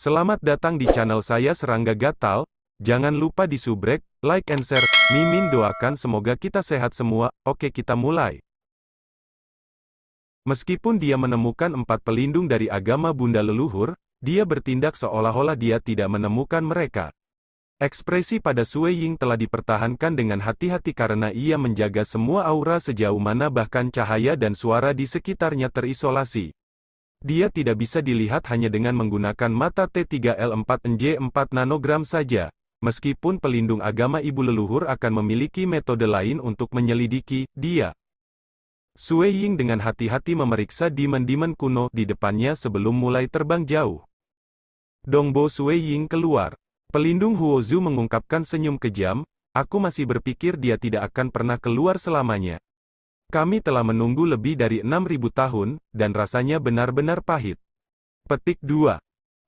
Selamat datang di channel saya Serangga Gatal. Jangan lupa di subrek, like and share. Mimin doakan semoga kita sehat semua. Oke, kita mulai. Meskipun dia menemukan 4 pelindung dari agama Bunda leluhur, dia bertindak seolah-olah dia tidak menemukan mereka. Ekspresi pada Sue Ying telah dipertahankan dengan hati-hati karena ia menjaga semua aura sejauh mana bahkan cahaya dan suara di sekitarnya terisolasi. Dia tidak bisa dilihat hanya dengan menggunakan mata T3L4NJ4 nanogram saja. Meskipun pelindung agama ibu leluhur akan memiliki metode lain untuk menyelidiki dia. Sue Ying dengan hati-hati memeriksa demon-demon kuno di depannya sebelum mulai terbang jauh. Dongbo Sue Ying keluar. Pelindung Huozu mengungkapkan senyum kejam, aku masih berpikir dia tidak akan pernah keluar selamanya. Kami telah menunggu lebih dari 6.000 tahun, dan rasanya benar-benar pahit. Petik 2.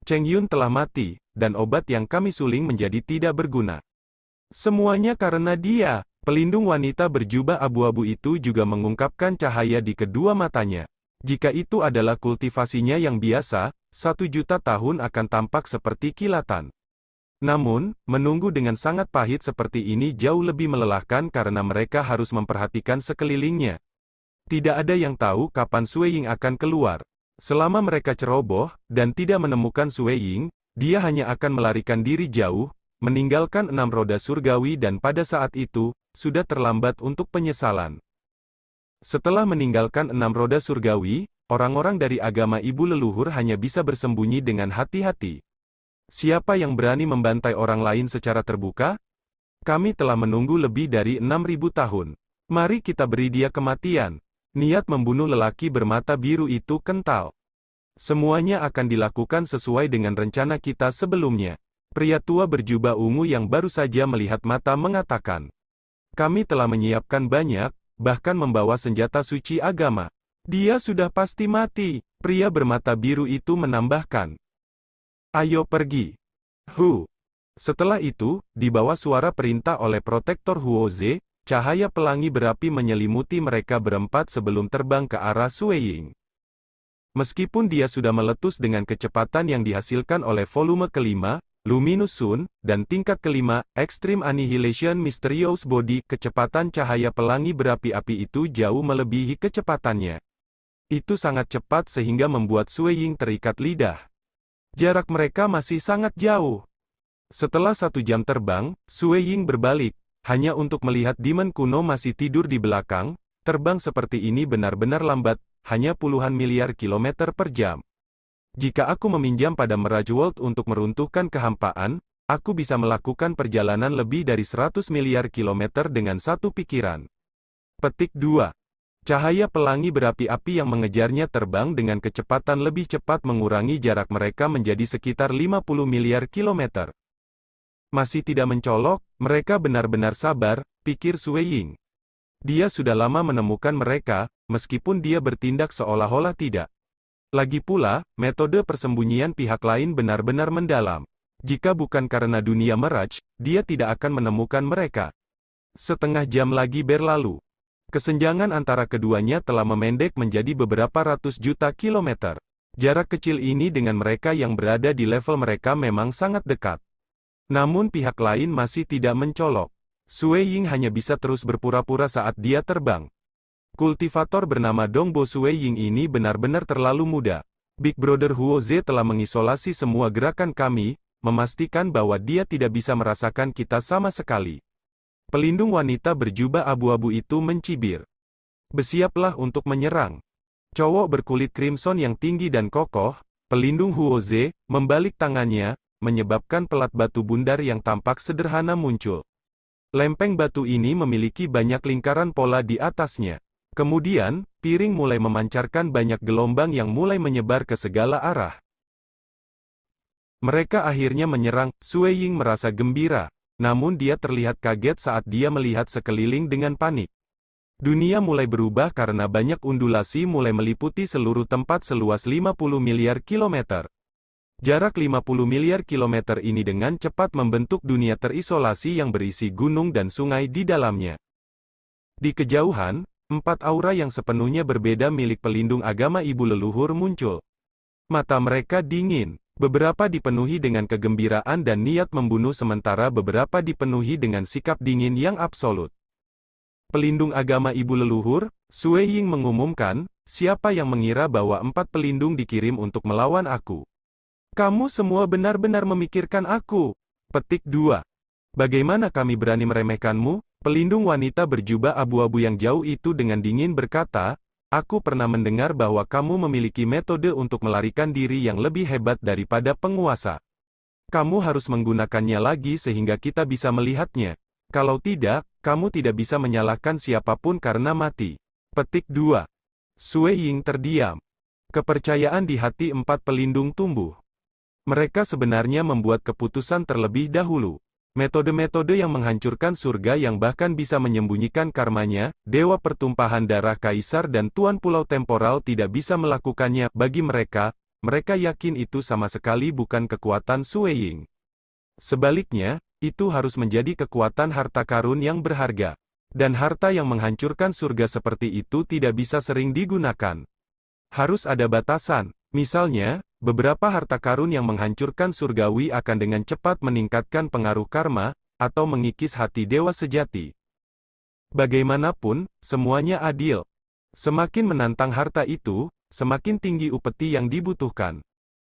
Cheng Yun telah mati, dan obat yang kami suling menjadi tidak berguna. Semuanya karena dia. Pelindung wanita berjubah abu-abu itu juga mengungkapkan cahaya di kedua matanya. Jika itu adalah kultivasinya yang biasa, 1.000.000 tahun akan tampak seperti kilatan. Namun, menunggu dengan sangat pahit seperti ini jauh lebih melelahkan karena mereka harus memperhatikan sekelilingnya. Tidak ada yang tahu kapan Sue Ying akan keluar. Selama mereka ceroboh, dan tidak menemukan Sue Ying, dia hanya akan melarikan diri jauh, meninggalkan 6 roda surgawi dan pada saat itu, sudah terlambat untuk penyesalan. Setelah meninggalkan 6 roda surgawi, orang-orang dari agama ibu leluhur hanya bisa bersembunyi dengan hati-hati. Siapa yang berani membantai orang lain secara terbuka? Kami telah menunggu lebih dari 6.000 tahun. Mari kita beri dia kematian. Niat membunuh lelaki bermata biru itu kental. Semuanya akan dilakukan sesuai dengan rencana kita sebelumnya. Pria tua berjubah ungu yang baru saja melihat mata mengatakan. Kami telah menyiapkan banyak, bahkan membawa senjata suci agama. Dia sudah pasti mati. Pria bermata biru itu menambahkan. Ayo pergi. Setelah itu, di bawah suara perintah oleh protektor Huoze, cahaya pelangi berapi menyelimuti mereka berempat sebelum terbang ke arah Sue Ying. Meskipun dia sudah meletus dengan kecepatan yang dihasilkan oleh volume kelima, Luminous Sun, dan tingkat kelima, Extreme Annihilation Mysterious Body, kecepatan cahaya pelangi berapi-api itu jauh melebihi kecepatannya. Itu sangat cepat sehingga membuat Sue Ying terikat lidah. Jarak mereka masih sangat jauh. Setelah 1 jam terbang, Sue Ying berbalik, hanya untuk melihat demon kuno masih tidur di belakang. Terbang seperti ini benar-benar lambat, hanya puluhan miliar kilometer per jam. Jika aku meminjam pada Mirage World untuk meruntuhkan kehampaan, aku bisa melakukan perjalanan lebih dari 100 miliar kilometer dengan satu pikiran. Petik 2. Cahaya pelangi berapi-api yang mengejarnya terbang dengan kecepatan lebih cepat mengurangi jarak mereka menjadi sekitar 50 miliar kilometer. Masih tidak mencolok, mereka benar-benar sabar, pikir Sue Ying. Dia sudah lama menemukan mereka, meskipun dia bertindak seolah-olah tidak. Lagi pula, metode persembunyian pihak lain benar-benar mendalam. Jika bukan karena dunia Mirage, dia tidak akan menemukan mereka. Setengah jam lagi berlalu. Kesenjangan antara keduanya telah memendek menjadi beberapa ratus juta kilometer. Jarak kecil ini dengan mereka yang berada di level mereka memang sangat dekat. Namun pihak lain masih tidak mencolok. Sue Ying hanya bisa terus berpura-pura saat dia terbang. Kultivator bernama Dongbo Sue Ying ini benar-benar terlalu muda. Big Brother Huoze telah mengisolasi semua gerakan kami, memastikan bahwa dia tidak bisa merasakan kita sama sekali. Pelindung wanita berjubah abu-abu itu mencibir. Bersiaplah untuk menyerang. Cowok berkulit crimson yang tinggi dan kokoh, pelindung Huoze, membalik tangannya, menyebabkan pelat batu bundar yang tampak sederhana muncul. Lempeng batu ini memiliki banyak lingkaran pola di atasnya. Kemudian, piring mulai memancarkan banyak gelombang yang mulai menyebar ke segala arah. Mereka akhirnya menyerang. Sue Ying merasa gembira. Namun dia terlihat kaget saat dia melihat sekeliling dengan panik. Dunia mulai berubah karena banyak undulasi mulai meliputi seluruh tempat seluas 50 miliar kilometer. Jarak 50 miliar kilometer ini dengan cepat membentuk dunia terisolasi yang berisi gunung dan sungai di dalamnya. Di kejauhan, 4 aura yang sepenuhnya berbeda milik pelindung agama ibu leluhur muncul. Mata mereka dingin. Beberapa dipenuhi dengan kegembiraan dan niat membunuh sementara beberapa dipenuhi dengan sikap dingin yang absolut. Pelindung agama ibu leluhur, Sue Ying mengumumkan, siapa yang mengira bahwa 4 pelindung dikirim untuk melawan aku? Kamu semua benar-benar memikirkan aku. Petik 2. Bagaimana kami berani meremehkanmu? Pelindung wanita berjubah abu-abu yang jauh itu dengan dingin berkata, aku pernah mendengar bahwa kamu memiliki metode untuk melarikan diri yang lebih hebat daripada penguasa. Kamu harus menggunakannya lagi sehingga kita bisa melihatnya. Kalau tidak, kamu tidak bisa menyalahkan siapapun karena mati. Petik 2. Sue Ying terdiam. Kepercayaan di hati 4 pelindung tumbuh. Mereka sebenarnya membuat keputusan terlebih dahulu. Metode-metode yang menghancurkan surga yang bahkan bisa menyembunyikan karmanya, Dewa Pertumpahan Darah Kaisar dan Tuan Pulau Temporal tidak bisa melakukannya. Bagi mereka, mereka yakin itu sama sekali bukan kekuatan Sue Ying. Sebaliknya, itu harus menjadi kekuatan harta karun yang berharga. Dan harta yang menghancurkan surga seperti itu tidak bisa sering digunakan. Harus ada batasan. Misalnya, beberapa harta karun yang menghancurkan surgawi akan dengan cepat meningkatkan pengaruh karma, atau mengikis hati dewa sejati. Bagaimanapun, semuanya adil. Semakin menantang harta itu, semakin tinggi upeti yang dibutuhkan.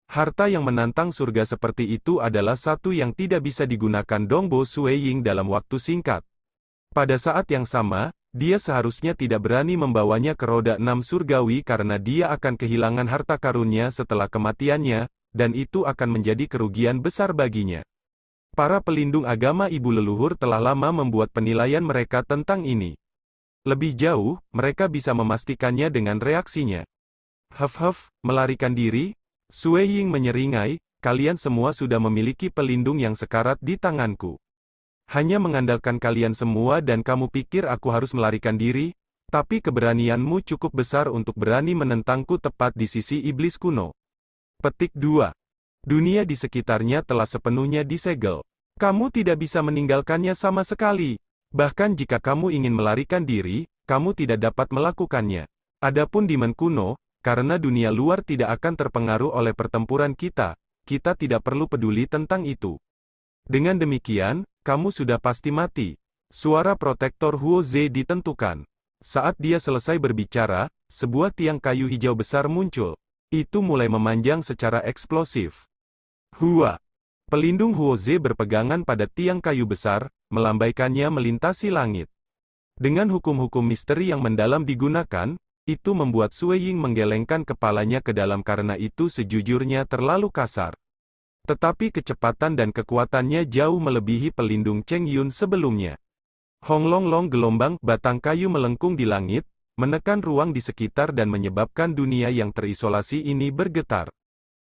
Harta yang menantang surga seperti itu adalah satu yang tidak bisa digunakan Dongbo Sue Ying dalam waktu singkat. Pada saat yang sama, dia seharusnya tidak berani membawanya ke roda 6 surgawi karena dia akan kehilangan harta karunnya setelah kematiannya, dan itu akan menjadi kerugian besar baginya. Para pelindung agama ibu leluhur telah lama membuat penilaian mereka tentang ini. Lebih jauh, mereka bisa memastikannya dengan reaksinya. Huff, melarikan diri? Sue Ying menyeringai, kalian semua sudah memiliki pelindung yang sekarat di tanganku. Hanya mengandalkan kalian semua dan kamu pikir aku harus melarikan diri? Tapi keberanianmu cukup besar untuk berani menentangku tepat di sisi iblis kuno. Petik 2. Dunia di sekitarnya telah sepenuhnya disegel. Kamu tidak bisa meninggalkannya sama sekali. Bahkan jika kamu ingin melarikan diri, kamu tidak dapat melakukannya. Adapun Demon kuno, karena dunia luar tidak akan terpengaruh oleh pertempuran kita tidak perlu peduli tentang itu. Dengan demikian, kamu sudah pasti mati. Suara protektor Huo Ze ditentukan. Saat dia selesai berbicara, sebuah tiang kayu hijau besar muncul. Itu mulai memanjang secara eksplosif. Hua. Pelindung Huo Ze berpegangan pada tiang kayu besar, melambaikannya melintasi langit. Dengan hukum-hukum misteri yang mendalam digunakan, itu membuat Sue Ying menggelengkan kepalanya ke dalam karena itu sejujurnya terlalu kasar. Tetapi kecepatan dan kekuatannya jauh melebihi pelindung Cheng Yun sebelumnya. Honglong-long gelombang batang kayu melengkung di langit, menekan ruang di sekitar dan menyebabkan dunia yang terisolasi ini bergetar.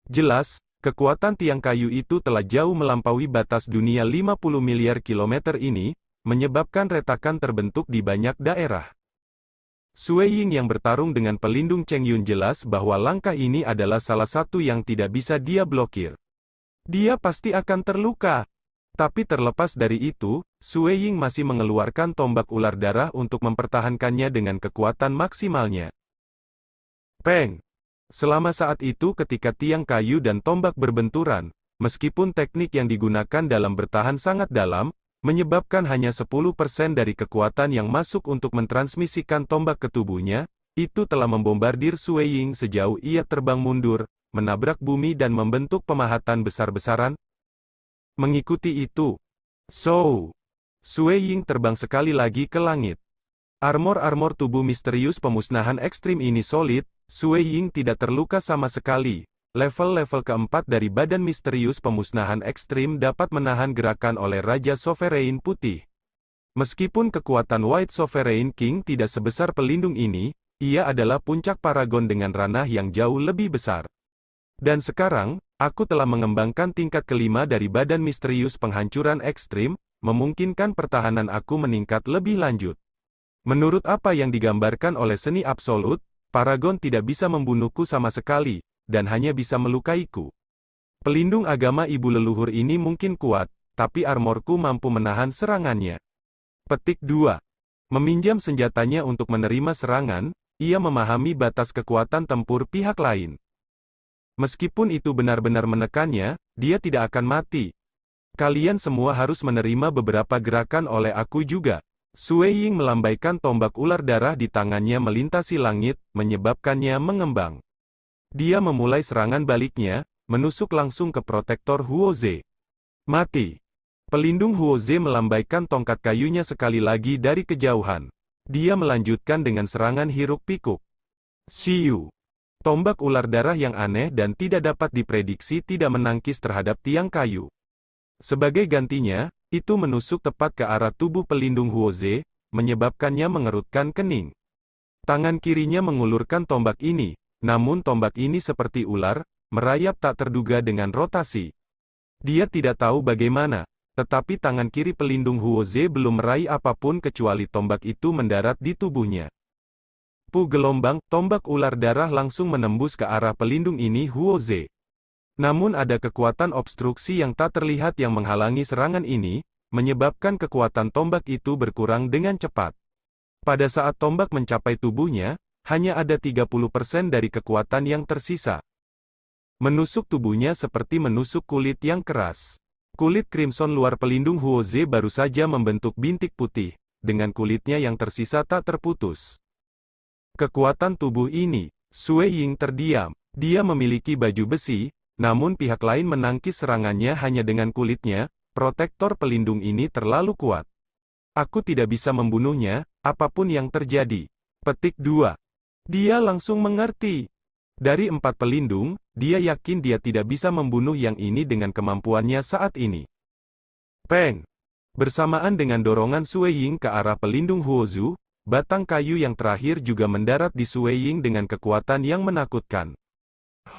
Jelas, kekuatan tiang kayu itu telah jauh melampaui batas dunia 50 miliar kilometer ini, menyebabkan retakan terbentuk di banyak daerah. Sue Ying yang bertarung dengan pelindung Cheng Yun jelas bahwa langkah ini adalah salah satu yang tidak bisa dia blokir. Dia pasti akan terluka. Tapi terlepas dari itu, Sue Ying masih mengeluarkan tombak ular darah untuk mempertahankannya dengan kekuatan maksimalnya. Peng! Selama saat itu ketika tiang kayu dan tombak berbenturan, meskipun teknik yang digunakan dalam bertahan sangat dalam, menyebabkan hanya 10% dari kekuatan yang masuk untuk mentransmisikan tombak ke tubuhnya, itu telah membombardir Sue Ying sejauh ia terbang mundur, menabrak bumi dan membentuk pemahatan besar-besaran. Mengikuti itu, Sue Ying terbang sekali lagi ke langit. Armor-armor tubuh misterius pemusnahan ekstrim ini solid, Sue Ying tidak terluka sama sekali. Level-level keempat dari badan misterius pemusnahan ekstrim dapat menahan gerakan oleh Raja Sovereign Putih. Meskipun kekuatan White Sovereign King tidak sebesar pelindung ini, ia adalah puncak paragon dengan ranah yang jauh lebih besar. Dan sekarang, aku telah mengembangkan tingkat kelima dari badan misterius penghancuran ekstrim, memungkinkan pertahanan aku meningkat lebih lanjut. Menurut apa yang digambarkan oleh seni absolut, paragon tidak bisa membunuhku sama sekali, dan hanya bisa melukaiku. Pelindung agama ibu leluhur ini mungkin kuat, tapi armorku mampu menahan serangannya. Petik 2. Meminjam senjatanya untuk menerima serangan, ia memahami batas kekuatan tempur pihak lain. Meskipun itu benar-benar menekannya, dia tidak akan mati. Kalian semua harus menerima beberapa gerakan oleh aku juga. Sui Ying melambaikan tombak ular darah di tangannya melintasi langit, menyebabkannya mengembang. Dia memulai serangan baliknya, menusuk langsung ke protektor Huoze. Mati. Pelindung Huoze melambaikan tongkat kayunya sekali lagi dari kejauhan. Dia melanjutkan dengan serangan hiruk-pikuk. Shiyu. Tombak ular darah yang aneh dan tidak dapat diprediksi tidak menangkis terhadap tiang kayu. Sebagai gantinya, itu menusuk tepat ke arah tubuh pelindung Huoze, menyebabkannya mengerutkan kening. Tangan kirinya mengulurkan tombak ini, namun tombak ini seperti ular, merayap tak terduga dengan rotasi. Dia tidak tahu bagaimana, tetapi tangan kiri pelindung Huoze belum meraih apapun kecuali tombak itu mendarat di tubuhnya. Pu gelombang, tombak ular darah langsung menembus ke arah pelindung ini Huoze. Namun ada kekuatan obstruksi yang tak terlihat yang menghalangi serangan ini, menyebabkan kekuatan tombak itu berkurang dengan cepat. Pada saat tombak mencapai tubuhnya, hanya ada 30% dari kekuatan yang tersisa. Menusuk tubuhnya seperti menusuk kulit yang keras. Kulit crimson luar pelindung Huoze baru saja membentuk bintik putih, dengan kulitnya yang tersisa tak terputus. Kekuatan tubuh ini, Sui Ying terdiam. Dia memiliki baju besi, namun pihak lain menangkis serangannya hanya dengan kulitnya. Protektor pelindung ini terlalu kuat. Aku tidak bisa membunuhnya, apapun yang terjadi. Petik 2. Dia langsung mengerti. Dari 4 pelindung, dia yakin dia tidak bisa membunuh yang ini dengan kemampuannya saat ini. Peng! Bersamaan dengan dorongan Sui Ying ke arah pelindung Huozu, batang kayu yang terakhir juga mendarat di Sui Ying dengan kekuatan yang menakutkan.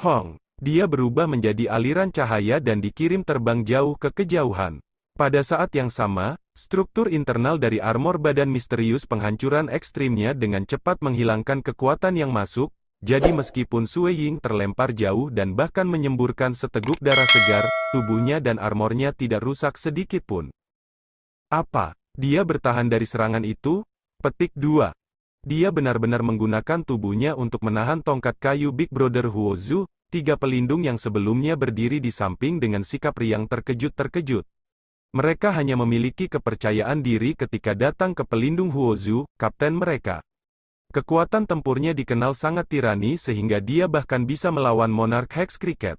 Hong! Dia berubah menjadi aliran cahaya dan dikirim terbang jauh ke kejauhan. Pada saat yang sama, struktur internal dari armor badan misterius penghancuran ekstrimnya dengan cepat menghilangkan kekuatan yang masuk, jadi meskipun Sui Ying terlempar jauh dan bahkan menyemburkan seteguk darah segar, tubuhnya dan armornya tidak rusak sedikit pun. Apa? Dia bertahan dari serangan itu? Petik 2. Dia benar-benar menggunakan tubuhnya untuk menahan tongkat kayu Big Brother Huozu, 3 pelindung yang sebelumnya berdiri di samping dengan sikap riang terkejut-terkejut. Mereka hanya memiliki kepercayaan diri ketika datang ke pelindung Huozu, kapten mereka. Kekuatan tempurnya dikenal sangat tirani sehingga dia bahkan bisa melawan Monarch Hex Cricket.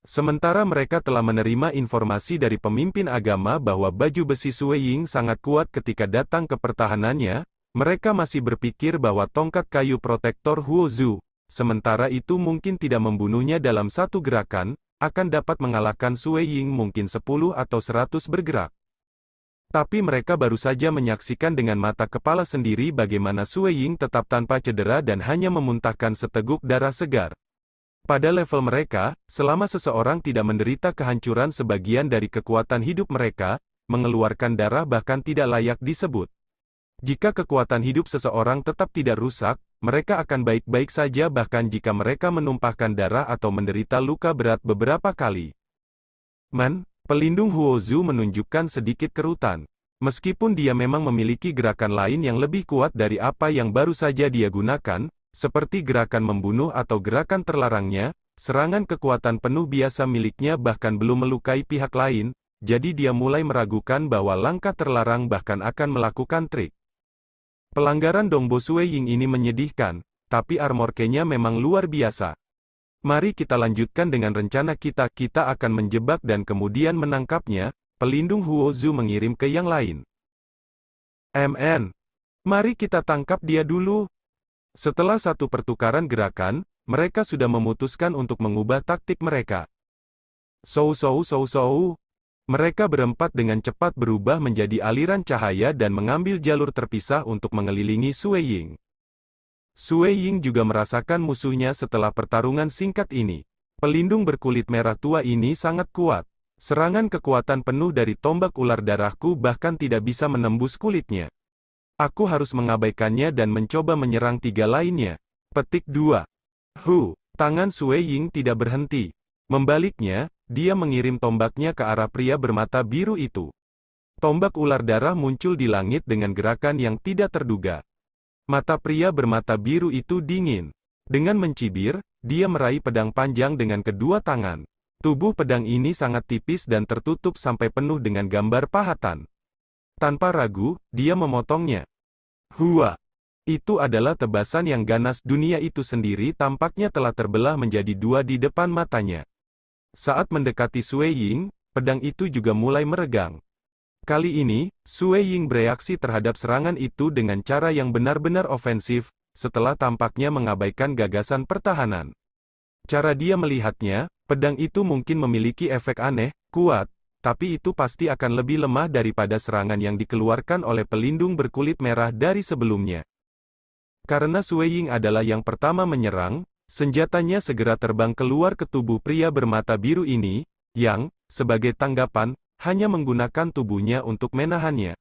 Sementara mereka telah menerima informasi dari pemimpin agama bahwa baju besi Sui Ying sangat kuat ketika datang ke pertahanannya, mereka masih berpikir bahwa tongkat kayu protektor Huozu, sementara itu mungkin tidak membunuhnya dalam satu gerakan, akan dapat mengalahkan Sui Ying mungkin 10 atau 100 bergerak. Tapi mereka baru saja menyaksikan dengan mata kepala sendiri bagaimana Sui Ying tetap tanpa cedera dan hanya memuntahkan seteguk darah segar. Pada level mereka, selama seseorang tidak menderita kehancuran sebagian dari kekuatan hidup mereka, mengeluarkan darah bahkan tidak layak disebut. Jika kekuatan hidup seseorang tetap tidak rusak, mereka akan baik-baik saja bahkan jika mereka menumpahkan darah atau menderita luka berat beberapa kali. Pelindung Huozu menunjukkan sedikit kerutan. Meskipun dia memang memiliki gerakan lain yang lebih kuat dari apa yang baru saja dia gunakan, seperti gerakan membunuh atau gerakan terlarangnya, serangan kekuatan penuh biasa miliknya bahkan belum melukai pihak lain, jadi dia mulai meragukan bahwa langkah terlarang bahkan akan melakukan trik. Pelanggaran Dongbo Sui Ying ini menyedihkan, tapi armor Q-nya memang luar biasa. Mari kita lanjutkan dengan rencana kita akan menjebak dan kemudian menangkapnya, pelindung Huozu mengirim ke yang lain. Mari kita tangkap dia dulu. Setelah satu pertukaran gerakan, mereka sudah memutuskan untuk mengubah taktik mereka. Mereka berempat dengan cepat berubah menjadi aliran cahaya dan mengambil jalur terpisah untuk mengelilingi Sui Ying. Sui Ying juga merasakan musuhnya setelah pertarungan singkat ini. Pelindung berkulit merah tua ini sangat kuat. Serangan kekuatan penuh dari tombak ular darahku bahkan tidak bisa menembus kulitnya. Aku harus mengabaikannya dan mencoba menyerang 3 lainnya. Petik 2. Tangan Sui Ying tidak berhenti. Membaliknya, dia mengirim tombaknya ke arah pria bermata biru itu. Tombak ular darah muncul di langit dengan gerakan yang tidak terduga. Mata pria bermata biru itu dingin. Dengan mencibir, dia meraih pedang panjang dengan kedua tangan. Tubuh pedang ini sangat tipis dan tertutup sampai penuh dengan gambar pahatan. Tanpa ragu, dia memotongnya. Hua! Itu adalah tebasan yang ganas. Dunia itu sendiri tampaknya telah terbelah menjadi dua di depan matanya. Saat mendekati Sui Ying, pedang itu juga mulai meregang. Kali ini, Sui Ying bereaksi terhadap serangan itu dengan cara yang benar-benar ofensif, setelah tampaknya mengabaikan gagasan pertahanan. Cara dia melihatnya, pedang itu mungkin memiliki efek aneh, kuat, tapi itu pasti akan lebih lemah daripada serangan yang dikeluarkan oleh pelindung berkulit merah dari sebelumnya. Karena Sui Ying adalah yang pertama menyerang, senjatanya segera terbang keluar ke tubuh pria bermata biru ini, yang, sebagai tanggapan, hanya menggunakan tubuhnya untuk menahannya.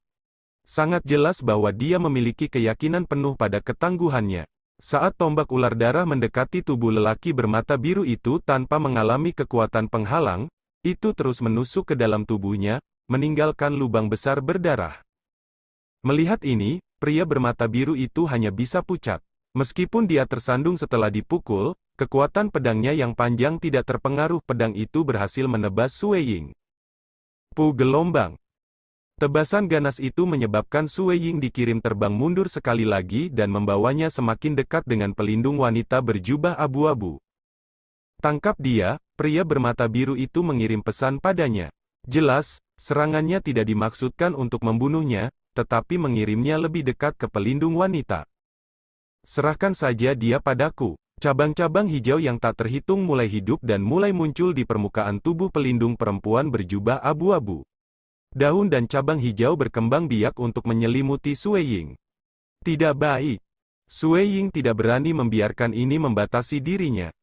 Sangat jelas bahwa dia memiliki keyakinan penuh pada ketangguhannya. Saat tombak ular darah mendekati tubuh lelaki bermata biru itu tanpa mengalami kekuatan penghalang, itu terus menusuk ke dalam tubuhnya, meninggalkan lubang besar berdarah. Melihat ini, pria bermata biru itu hanya bisa pucat. Meskipun dia tersandung setelah dipukul, kekuatan pedangnya yang panjang tidak terpengaruh. Pedang itu berhasil menebas Sui Ying. Pu gelombang. Tebasan ganas itu menyebabkan Sui Ying dikirim terbang mundur sekali lagi dan membawanya semakin dekat dengan pelindung wanita berjubah abu-abu. Tangkap dia, pria bermata biru itu mengirim pesan padanya. Jelas, serangannya tidak dimaksudkan untuk membunuhnya, tetapi mengirimnya lebih dekat ke pelindung wanita. Serahkan saja dia padaku. Cabang-cabang hijau yang tak terhitung mulai hidup dan mulai muncul di permukaan tubuh pelindung perempuan berjubah abu-abu. Daun dan cabang hijau berkembang biak untuk menyelimuti Sui Ying. Tidak baik. Sui Ying tidak berani membiarkan ini membatasi dirinya.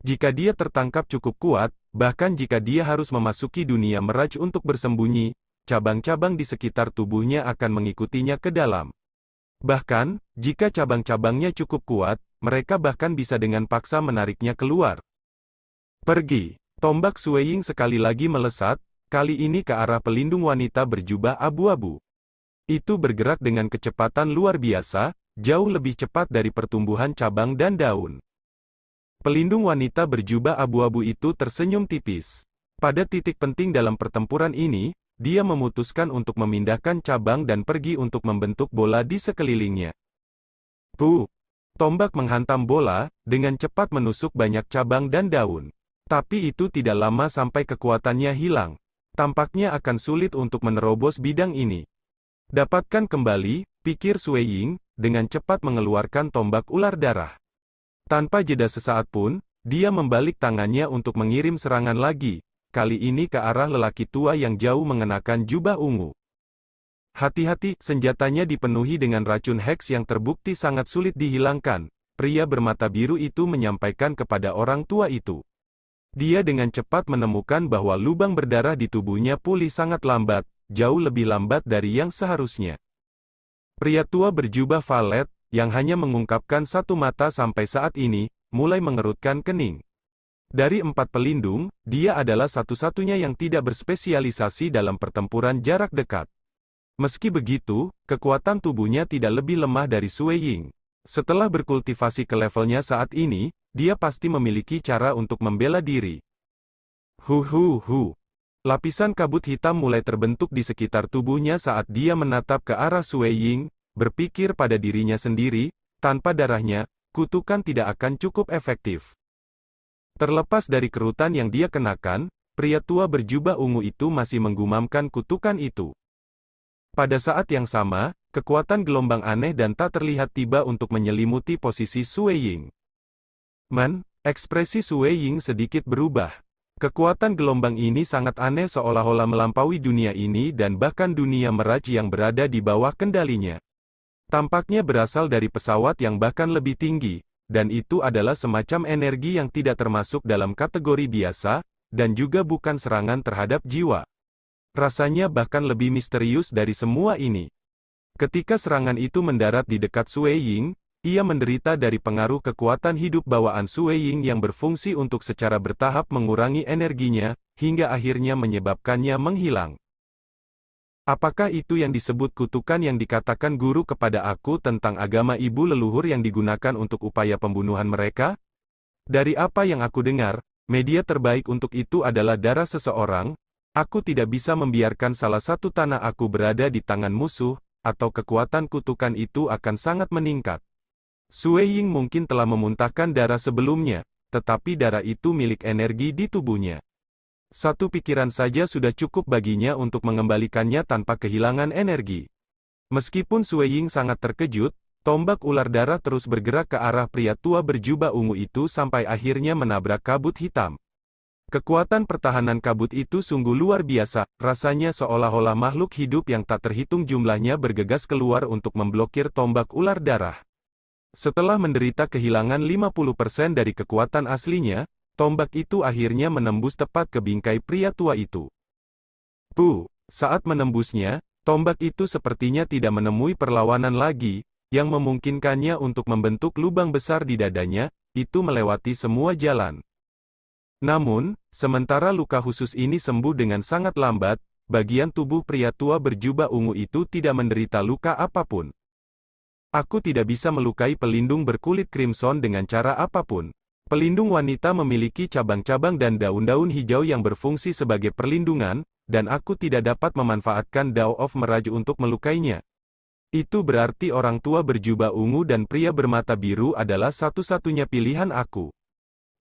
Jika dia tertangkap cukup kuat, bahkan jika dia harus memasuki dunia meraj untuk bersembunyi, cabang-cabang di sekitar tubuhnya akan mengikutinya ke dalam. Bahkan, jika cabang-cabangnya cukup kuat, mereka bahkan bisa dengan paksa menariknya keluar. Pergi. Tombak Sui Ying sekali lagi melesat, kali ini ke arah pelindung wanita berjubah abu-abu. Itu bergerak dengan kecepatan luar biasa, jauh lebih cepat dari pertumbuhan cabang dan daun. Pelindung wanita berjubah abu-abu itu tersenyum tipis. Pada titik penting dalam pertempuran ini, dia memutuskan untuk memindahkan cabang dan pergi untuk membentuk bola di sekelilingnya. Puh! Tombak menghantam bola, dengan cepat menusuk banyak cabang dan daun. Tapi itu tidak lama sampai kekuatannya hilang. Tampaknya akan sulit untuk menerobos bidang ini. Dapatkan kembali, pikir Sui Ying, dengan cepat mengeluarkan tombak ular darah. Tanpa jeda sesaat pun, dia membalik tangannya untuk mengirim serangan lagi, kali ini ke arah lelaki tua yang jauh mengenakan jubah ungu. Hati-hati, senjatanya dipenuhi dengan racun heks yang terbukti sangat sulit dihilangkan. Pria bermata biru itu menyampaikan kepada orang tua itu. Dia dengan cepat menemukan bahwa lubang berdarah di tubuhnya pulih sangat lambat, jauh lebih lambat dari yang seharusnya. Pria tua berjubah valet, yang hanya mengungkapkan satu mata sampai saat ini, mulai mengerutkan kening. Dari 4 pelindung, dia adalah satu-satunya yang tidak berspesialisasi dalam pertempuran jarak dekat. Meski begitu, kekuatan tubuhnya tidak lebih lemah dari Sui Ying. Setelah berkultivasi ke levelnya saat ini, dia pasti memiliki cara untuk membela diri. Lapisan kabut hitam mulai terbentuk di sekitar tubuhnya saat dia menatap ke arah Sui Ying, berpikir pada dirinya sendiri, tanpa darahnya, kutukan tidak akan cukup efektif. Terlepas dari kerutan yang dia kenakan, pria tua berjubah ungu itu masih menggumamkan kutukan itu. Pada saat yang sama, kekuatan gelombang aneh dan tak terlihat tiba untuk menyelimuti posisi Sui Ying. Ekspresi Sui Ying sedikit berubah. Kekuatan gelombang ini sangat aneh seolah-olah melampaui dunia ini dan bahkan dunia meraj yang berada di bawah kendalinya. Tampaknya berasal dari pesawat yang bahkan lebih tinggi, dan itu adalah semacam energi yang tidak termasuk dalam kategori biasa, dan juga bukan serangan terhadap jiwa. Rasanya bahkan lebih misterius dari semua ini. Ketika serangan itu mendarat di dekat Sui Ying, ia menderita dari pengaruh kekuatan hidup bawaan Sui Ying yang berfungsi untuk secara bertahap mengurangi energinya, hingga akhirnya menyebabkannya menghilang. Apakah itu yang disebut kutukan yang dikatakan guru kepada aku tentang agama ibu leluhur yang digunakan untuk upaya pembunuhan mereka? Dari apa yang aku dengar, media terbaik untuk itu adalah darah seseorang. Aku tidak bisa membiarkan salah satu tanah aku berada di tangan musuh, atau kekuatan kutukan itu akan sangat meningkat. Sue Ying mungkin telah memuntahkan darah sebelumnya, tetapi darah itu milik energi di tubuhnya. Satu pikiran saja sudah cukup baginya untuk mengembalikannya tanpa kehilangan energi. Meskipun Sue Ying sangat terkejut, tombak ular darah terus bergerak ke arah pria tua berjubah ungu itu sampai akhirnya menabrak kabut hitam. Kekuatan pertahanan kabut itu sungguh luar biasa, rasanya seolah-olah makhluk hidup yang tak terhitung jumlahnya bergegas keluar untuk memblokir tombak ular darah. Setelah menderita kehilangan 50% dari kekuatan aslinya, tombak itu akhirnya menembus tepat ke bingkai pria tua itu. Saat menembusnya, tombak itu sepertinya tidak menemui perlawanan lagi, yang memungkinkannya untuk membentuk lubang besar di dadanya, itu melewati semua jalan. Namun, sementara luka khusus ini sembuh dengan sangat lambat, bagian tubuh pria tua berjubah ungu itu tidak menderita luka apapun. Aku tidak bisa melukai pelindung berkulit crimson dengan cara apapun. Pelindung wanita memiliki cabang-cabang dan daun-daun hijau yang berfungsi sebagai perlindungan, dan aku tidak dapat memanfaatkan Dao of Mirage untuk melukainya. Itu berarti orang tua berjubah ungu dan pria bermata biru adalah satu-satunya pilihan aku.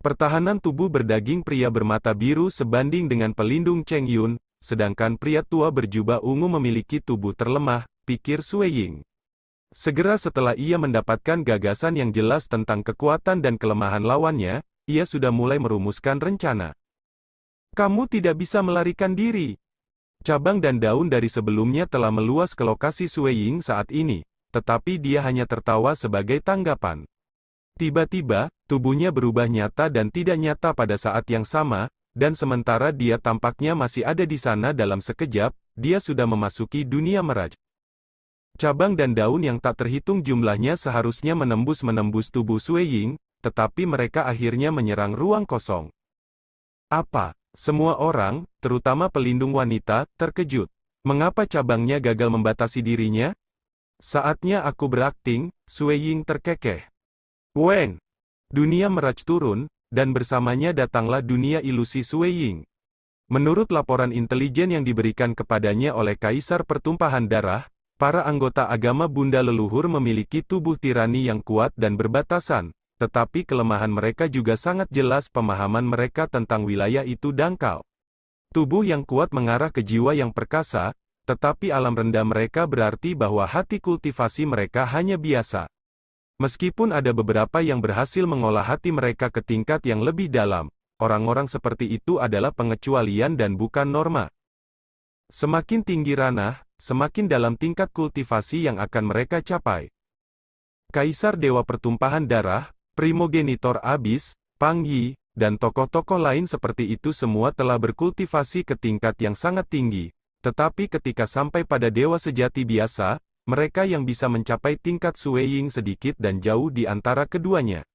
Pertahanan tubuh berdaging pria bermata biru sebanding dengan pelindung Cheng Yun, sedangkan pria tua berjubah ungu memiliki tubuh terlemah, pikir Sue Ying. Segera setelah ia mendapatkan gagasan yang jelas tentang kekuatan dan kelemahan lawannya, ia sudah mulai merumuskan rencana. Kamu tidak bisa melarikan diri. Cabang dan daun dari sebelumnya telah meluas ke lokasi Sue Ying saat ini, tetapi dia hanya tertawa sebagai tanggapan. Tiba-tiba, tubuhnya berubah nyata dan tidak nyata pada saat yang sama, dan sementara dia tampaknya masih ada di sana dalam sekejap, dia sudah memasuki dunia Mirage. Cabang dan daun yang tak terhitung jumlahnya seharusnya menembus tubuh Sue Ying, tetapi mereka akhirnya menyerang ruang kosong. Apa? Semua orang, terutama pelindung wanita, terkejut. Mengapa cabangnya gagal membatasi dirinya? Saatnya aku berakting, Sue Ying terkekeh. Weng! Dunia Mirage turun, dan bersamanya datanglah dunia ilusi Sue Ying. Menurut laporan intelijen yang diberikan kepadanya oleh Kaisar Pertumpahan Darah, para anggota agama Bunda Leluhur memiliki tubuh tirani yang kuat dan berbatasan, tetapi kelemahan mereka juga sangat jelas. Pemahaman mereka tentang wilayah itu dangkal. Tubuh yang kuat mengarah ke jiwa yang perkasa, tetapi alam rendah mereka berarti bahwa hati kultivasi mereka hanya biasa. Meskipun ada beberapa yang berhasil mengolah hati mereka ke tingkat yang lebih dalam, orang-orang seperti itu adalah pengecualian dan bukan norma. Semakin tinggi ranah, semakin dalam tingkat kultivasi yang akan mereka capai. Kaisar Dewa Pertumpahan Darah, Primogenitor Abis, Pang Yi, dan tokoh-tokoh lain seperti itu semua telah berkultivasi ke tingkat yang sangat tinggi, tetapi ketika sampai pada dewa sejati biasa, mereka yang bisa mencapai tingkat Sue Ying sedikit dan jauh di antara keduanya.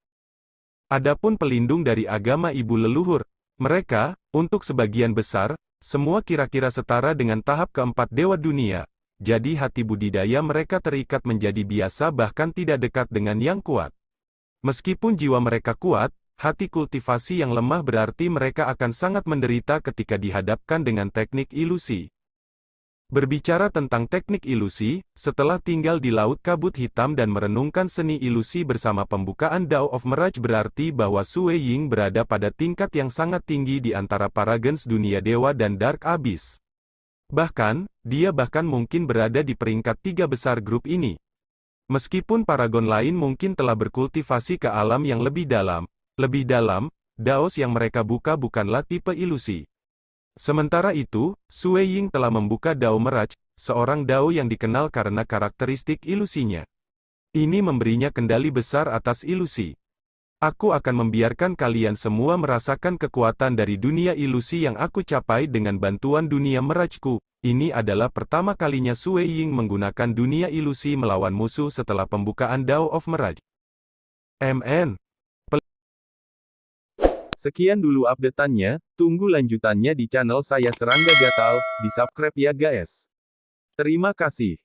Adapun pelindung dari agama ibu leluhur, mereka, untuk sebagian besar, semua kira-kira setara dengan tahap keempat dewa dunia, jadi hati budidaya mereka terikat menjadi biasa bahkan tidak dekat dengan yang kuat. Meskipun jiwa mereka kuat, hati kultivasi yang lemah berarti mereka akan sangat menderita ketika dihadapkan dengan teknik ilusi. Berbicara tentang teknik ilusi, setelah tinggal di Laut Kabut Hitam dan merenungkan seni ilusi bersama pembukaan Dao of Mirage berarti bahwa Sue Ying berada pada tingkat yang sangat tinggi di antara Paragons dunia dewa dan Dark Abyss. Bahkan, dia bahkan mungkin berada di peringkat 3 besar grup ini. Meskipun Paragon lain mungkin telah berkultivasi ke alam yang lebih dalam, Daos yang mereka buka bukanlah tipe ilusi. Sementara itu, Sue Ying telah membuka Dao Mirage, seorang Dao yang dikenal karena karakteristik ilusinya. Ini memberinya kendali besar atas ilusi. Aku akan membiarkan kalian semua merasakan kekuatan dari dunia ilusi yang aku capai dengan bantuan dunia Mirage-ku. Ini adalah pertama kalinya Sue Ying menggunakan dunia ilusi melawan musuh setelah pembukaan Dao of Mirage. MN Sekian dulu update-annya, tunggu lanjutannya di channel saya Serangga Gatal, di subscribe ya guys. Terima kasih.